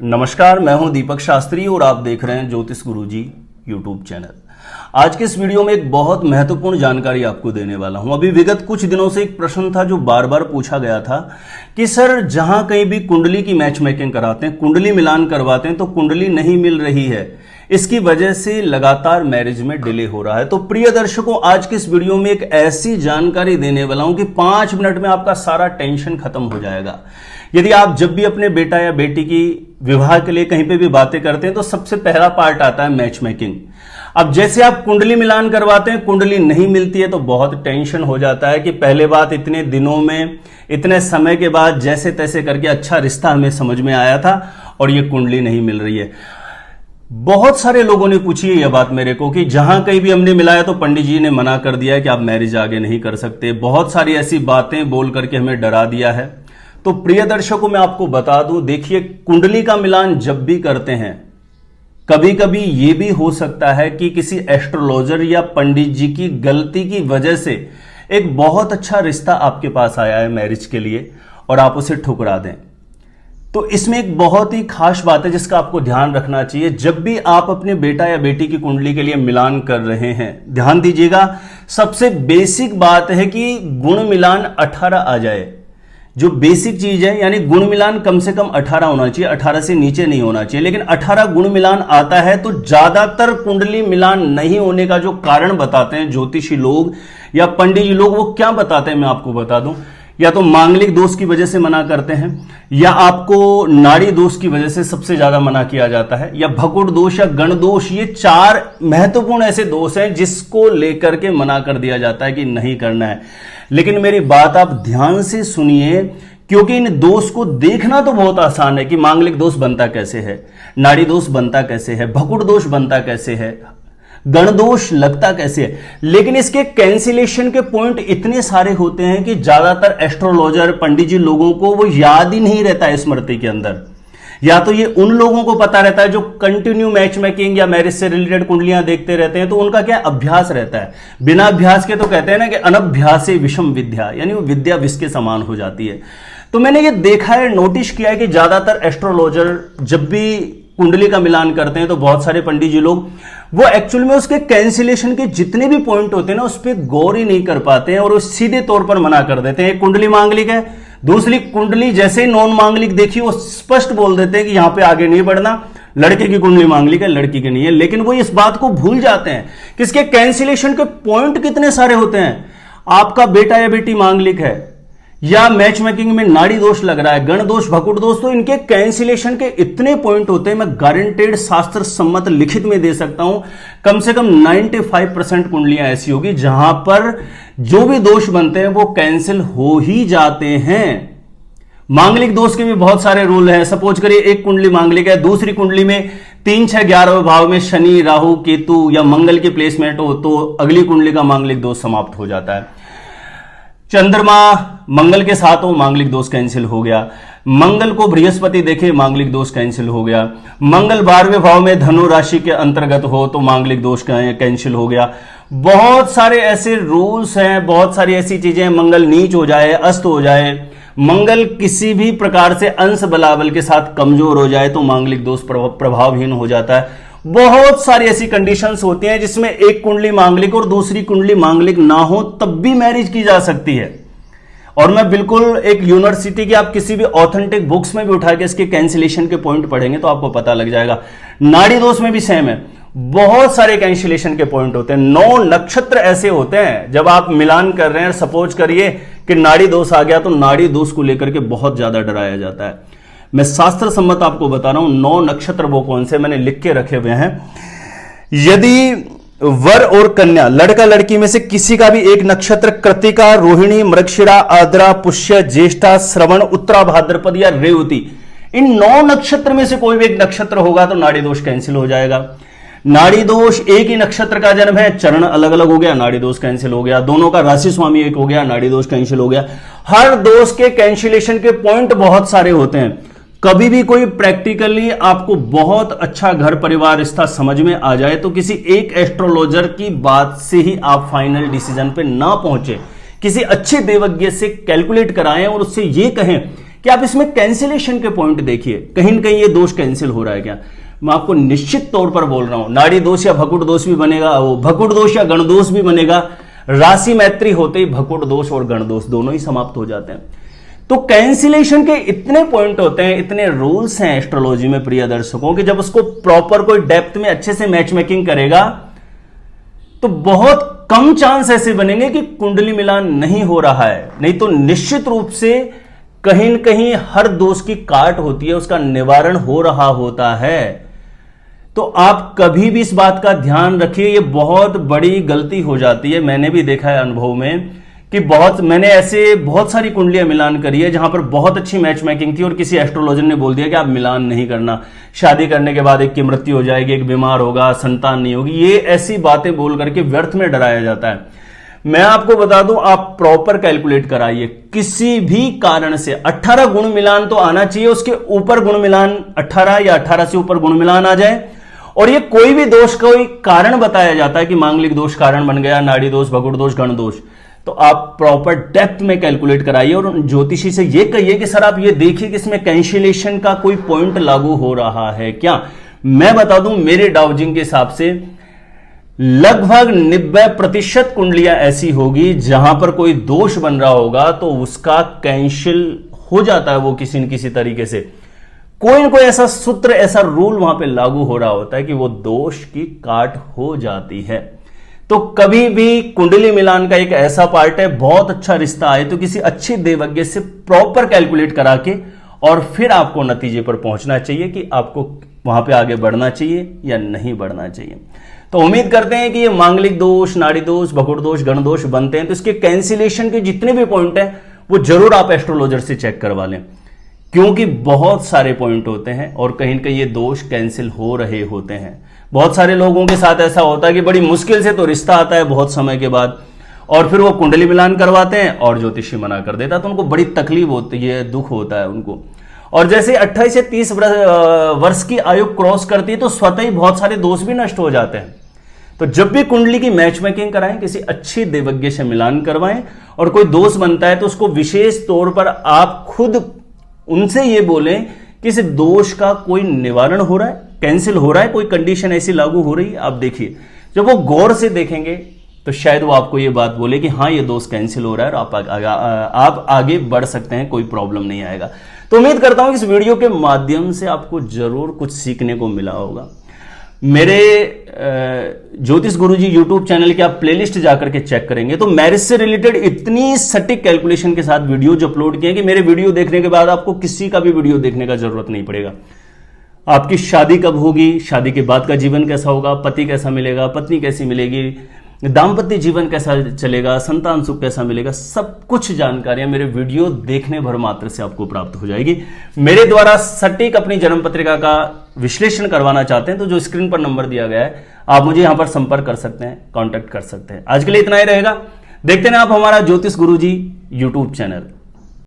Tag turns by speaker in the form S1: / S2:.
S1: नमस्कार, मैं हूं दीपक शास्त्री और आप देख रहे हैं ज्योतिष गुरुजी यूट्यूब चैनल। आज के इस वीडियो में एक बहुत महत्वपूर्ण जानकारी आपको देने वाला हूं। अभी विगत कुछ दिनों से एक प्रश्न था जो बार बार पूछा गया था कि सर जहां कहीं भी कुंडली की मैच मेकिंग कराते हैं, कुंडली मिलान करवाते हैं तो कुंडली नहीं मिल रही है, इसकी वजह से लगातार मैरिज में डिले हो रहा है। तो प्रिय दर्शकों, आज के इस वीडियो में एक ऐसी जानकारी देने वाला हूं कि 5 मिनट में आपका सारा टेंशन खत्म हो जाएगा। यदि आप जब भी अपने बेटा या बेटी की विवाह के लिए कहीं पे भी बातें करते हैं तो सबसे पहला पार्ट आता है मैच मेकिंग। अब जैसे आप कुंडली मिलान करवाते हैं, कुंडली नहीं मिलती है तो बहुत टेंशन हो जाता है कि पहले बात इतने दिनों में, इतने समय के बाद जैसे तैसे करके अच्छा रिश्ता हमें समझ में आया था और ये कुंडली नहीं मिल रही है। बहुत सारे लोगों ने पूछी है यह बात मेरे को कि जहां कहीं भी हमने मिलाया तो पंडित जी ने मना कर दिया है कि आप मैरिज आगे नहीं कर सकते। बहुत सारी ऐसी बातें बोल करके हमें डरा दिया है। तो प्रिय दर्शकों, मैं आपको बता दूं, देखिए कुंडली का मिलान जब भी करते हैं, कभी कभी यह भी हो सकता है कि किसी एस्ट्रोलॉजर या पंडित जी की गलती की वजह से एक बहुत अच्छा रिश्ता आपके पास आया है मैरिज के लिए और आप उसे ठुकरा दें। तो इसमें एक बहुत ही खास बात है जिसका आपको ध्यान रखना चाहिए। जब भी आप अपने बेटा या बेटी की कुंडली के लिए मिलान कर रहे हैं, ध्यान दीजिएगा, सबसे बेसिक बात है कि गुण मिलान 18 आ जाए। जो बेसिक चीज है, यानी गुण मिलान कम से कम 18 होना चाहिए, 18 से नीचे नहीं होना चाहिए। लेकिन 18 गुण मिलान आता है तो ज्यादातर कुंडली मिलान नहीं होने का जो कारण बताते हैं ज्योतिषी लोग या पंडित जी लोग, वो क्या बताते हैं मैं आपको बता दूं। या तो मांगलिक दोष की वजह से मना करते हैं, या आपको नाड़ी दोष की वजह से सबसे ज्यादा मना किया जाता है, या भकुट दोष या गण दोष। ये 4 महत्वपूर्ण ऐसे दोष हैं जिसको लेकर के मना कर दिया जाता है कि नहीं करना है। लेकिन मेरी बात आप ध्यान से सुनिए, क्योंकि इन दोष को देखना तो बहुत आसान है कि मांगलिक दोष बनता कैसे है, नाड़ी दोष बनता कैसे है, भकुट दोष बनता कैसे है, गण दोष लगता कैसे है। लेकिन इसके कैंसिलेशन के पॉइंट इतने सारे होते हैं कि ज्यादातर एस्ट्रोलॉजर पंडित जी लोगों को वो याद ही नहीं रहता है स्मृति के अंदर। या तो ये उन लोगों को पता रहता है जो कंटिन्यू मैच मेकिंग या मैरिज से रिलेटेड कुंडलियां देखते रहते हैं, तो उनका क्या अभ्यास रहता है। बिना अभ्यास के तो कहते हैं ना कि अनभ्यासे विषम विद्या, यानी वो विद्या विष के समान हो जाती है। तो मैंने ये देखा है, नोटिस किया है कि ज्यादातर एस्ट्रोलॉजर जब भी कुंडली का मिलान करते हैं तो बहुत सारे पंडित जी लोग वो एक्चुअल में उसके कैंसिलेशन के जितने भी पॉइंट होते हैं ना उस पर गौर ही नहीं कर पाते हैं और वो सीधे तौर पर मना कर देते हैं। एक कुंडली मांगलिक है, दूसरी कुंडली जैसे ही नॉन मांगलिक देखी वो स्पष्ट बोल देते हैं कि यहां पे आगे नहीं बढ़ना, लड़के की कुंडली मांगलिक है, लड़की की नहीं है। लेकिन वो इस बात को भूल जाते हैं कि इसके कैंसिलेशन के पॉइंट कितने सारे होते हैं। आपका बेटा या बेटी मांगलिक है या मैच मेकिंग में नाड़ी दोष लग रहा है, गण दोष, भकुट दोष, तो इनके कैंसिलेशन के इतने पॉइंट होते हैं, मैं गारंटेड शास्त्र सम्मत लिखित में दे सकता हूं, कम से कम 95% कुंडलियां ऐसी होगी जहां पर जो भी दोष बनते हैं वो कैंसिल हो ही जाते हैं। मांगलिक दोष के भी बहुत सारे रूल हैं। सपोज करिए एक कुंडली मांगलिक है, दूसरी कुंडली में 3, 6, 11वें भाव में शनि, राहु, केतु या मंगल की प्लेसमेंट हो तो अगली कुंडली का मांगलिक दोष समाप्त हो जाता है। चंद्रमा मंगल के साथ हो, मांगलिक दोष कैंसिल हो गया। मंगल को बृहस्पति देखे, मांगलिक दोष कैंसिल हो गया। मंगल 12वें भाव में धनु राशि के अंतर्गत हो तो मांगलिक दोष कैंसिल हो गया। बहुत सारे ऐसे रूल्स हैं, बहुत सारी ऐसी चीजें, मंगल नीच हो जाए, अस्त हो जाए, मंगल किसी भी प्रकार से अंश बलाबल के साथ कमजोर हो जाए तो मांगलिक दोष प्रभावहीन हो जाता है। बहुत सारी ऐसी कंडीशंस होती हैं जिसमें एक कुंडली मांगलिक और दूसरी कुंडली मांगलिक ना हो तब भी मैरिज की जा सकती है। और मैं बिल्कुल एक यूनिवर्सिटी की आप किसी भी ऑथेंटिक बुक्स में भी उठा के इसके कैंसिलेशन के पॉइंट पढ़ेंगे तो आपको पता लग जाएगा। नाड़ी दोष में भी सेम है, बहुत सारे कैंसिलेशन के पॉइंट होते हैं। 9 नक्षत्र ऐसे होते हैं जब आप मिलान कर रहे हैं, सपोज करिए कि नाड़ी दोष आ गया तो नाड़ी दोष को लेकर के बहुत ज्यादा डराया जाता है। मैं शास्त्र सम्मत आपको बता रहा हूं 9 नक्षत्र वो कौन से मैंने लिख के रखे हुए हैं। यदि वर और कन्या, लड़का लड़की में से किसी का भी एक नक्षत्र कृतिका, रोहिणी, मृगशिरा, आद्रा, पुष्य, ज्येष्ठा, श्रवण, उत्तरा, भाद्रपद या रेवती, इन 9 नक्षत्र में से कोई भी एक नक्षत्र होगा तो नाड़ी दोष कैंसिल हो जाएगा। नाड़ी दोष, एक ही नक्षत्र का जन्म है, चरण अलग अलग हो गया, नाड़ी दोष कैंसिल हो गया। दोनों का राशि स्वामी एक हो गया, नाड़ी दोष कैंसिल हो गया। हर दोष के कैंसिलेशन के पॉइंट बहुत सारे होते हैं। कभी भी कोई प्रैक्टिकली आपको बहुत अच्छा घर परिवार रिश्ता समझ में आ जाए तो किसी एक एस्ट्रोलॉजर की बात से ही आप फाइनल डिसीजन पे ना पहुंचे, किसी अच्छे देवज्ञ से कैलकुलेट कराएं और उससे ये कहें कि आप इसमें कैंसिलेशन के पॉइंट देखिए, कहीं ना कहीं ये दोष कैंसिल हो रहा है क्या। मैं आपको निश्चित तौर पर बोल रहा हूं, नाड़ी दोष या भकुट दोष भी बनेगा, वो भकुट दोष या गण दोष भी बनेगा। राशि मैत्री होते ही भकुट दोष और गण दोष दोनों ही समाप्त हो जाते हैं। तो कैंसिलेशन के इतने पॉइंट होते हैं, इतने रूल्स हैं एस्ट्रोलॉजी में प्रिय दर्शकों, कि जब उसको प्रॉपर कोई डेप्थ में अच्छे से मैच मेकिंग करेगा तो बहुत कम चांस ऐसे बनेंगे कि कुंडली मिलान नहीं हो रहा है। नहीं तो निश्चित रूप से कहीं न कहीं हर दोष की काट होती है, उसका निवारण हो रहा होता है। तो आप कभी भी इस बात का ध्यान रखिए, ये बहुत बड़ी गलती हो जाती है। मैंने भी देखा है अनुभव में कि मैंने ऐसे बहुत सारी कुंडलियां मिलान करी है जहां पर बहुत अच्छी मैच मेकिंग थी और किसी एस्ट्रोलॉजर ने बोल दिया कि आप मिलान नहीं करना, शादी करने के बाद एक की मृत्यु हो जाएगी, एक बीमार होगा, संतान नहीं होगी। ये ऐसी बातें बोल करके व्यर्थ में डराया जाता है। मैं आपको बता दूं, आप प्रॉपर कैलकुलेट कराइए। किसी भी कारण से 18 गुण मिलान तो आना चाहिए, उसके ऊपर गुण मिलान 18 या 18 से ऊपर गुण मिलान आ जाए। और ये कोई भी दोष का कोई कारण बताया जाता है कि मांगलिक दोष कारण बन गया, नाड़ी दोष, भकुट दोष, गण दोष, तो आप प्रॉपर डेप्थ में कैलकुलेट कराइए और ज्योतिषी से ये कहिए कि सर आप ये देखिए कि इसमें कैंसिलेशन का कोई पॉइंट लागू हो रहा है क्या। मैं बता दूं, मेरे डाउजिंग के हिसाब से लगभग 90% कुंडलियां ऐसी होगी जहां पर कोई दोष बन रहा होगा तो उसका कैंसिल हो जाता है वो किसी न किसी तरीके से। कोई न कोई ऐसा सूत्र, ऐसा रूल वहां पे लागू हो रहा होता है कि वो दोष की काट हो जाती है। तो कभी भी कुंडली मिलान का एक ऐसा पार्ट है, बहुत अच्छा रिश्ता आए तो किसी अच्छे देवज्ञ से प्रॉपर कैलकुलेट करा के और फिर आपको नतीजे पर पहुंचना चाहिए कि आपको वहां पे आगे बढ़ना चाहिए या नहीं बढ़ना चाहिए। तो उम्मीद करते हैं कि ये मांगलिक दोष, नाड़ी दोष, भकुट दोष, गण दोष बनते हैं तो इसके कैंसिलेशन के जितने भी पॉइंट हैं वो जरूर आप एस्ट्रोलॉजर से चेक करवा लें, क्योंकि बहुत सारे पॉइंट होते हैं और कहीं न कहीं ये दोष कैंसिल हो रहे होते हैं। बहुत सारे लोगों के साथ ऐसा होता है कि बड़ी मुश्किल से तो रिश्ता आता है बहुत समय के बाद, और फिर वो कुंडली मिलान करवाते हैं और ज्योतिषी मना कर देता है, तो उनको बड़ी तकलीफ होती है, दुख होता है उनको। और जैसे 28 से 30 वर्ष की आयु क्रॉस करती है तो स्वतः ही बहुत सारे दोष भी नष्ट हो जाते हैं। तो जब भी कुंडली की मैच मेकिंग कराएं, किसी अच्छे देवज्ञ से मिलान करवाएं और कोई दोष बनता है तो उसको विशेष तौर पर आप खुद उनसे ये बोलें कि इस दोष का कोई निवारण हो रहा है, कैंसिल हो रहा है, कोई कंडीशन ऐसी लागू हो रही है। आप देखिए, जब वो गौर से देखेंगे तो शायद वो आपको ये बात बोले कि हाँ ये दोष कैंसिल हो रहा है और आप आगे बढ़ सकते हैं, कोई प्रॉब्लम नहीं आएगा। तो उम्मीद करता हूं कि इस वीडियो के माध्यम से आपको जरूर कुछ सीखने को मिला होगा। मेरे ज्योतिष गुरुजी यूट्यूब चैनल के आप प्लेलिस्ट जाकर के चेक करेंगे तो मैरिज से रिलेटेड इतनी सटीक कैलकुलेशन के साथ वीडियोज अपलोड किए कि मेरे वीडियो देखने के बाद आपको किसी का भी वीडियो देखने का जरूरत नहीं पड़ेगा। आपकी शादी कब होगी, शादी के बाद का जीवन कैसा होगा, पति कैसा मिलेगा, पत्नी कैसी मिलेगी, दाम्पत्य जीवन कैसा चलेगा, संतान सुख कैसा मिलेगा, सब कुछ जानकारियां मेरे वीडियो देखने भर मात्र से आपको प्राप्त हो जाएगी। मेरे द्वारा सटीक अपनी जन्म पत्रिका का विश्लेषण करवाना चाहते हैं तो जो स्क्रीन पर नंबर दिया गया है आप मुझे यहां पर संपर्क कर सकते हैं, कांटेक्ट कर सकते हैं। आज के लिए इतना ही रहेगा। देखते हैं आप हमारा ज्योतिष गुरुजी यूट्यूब चैनल।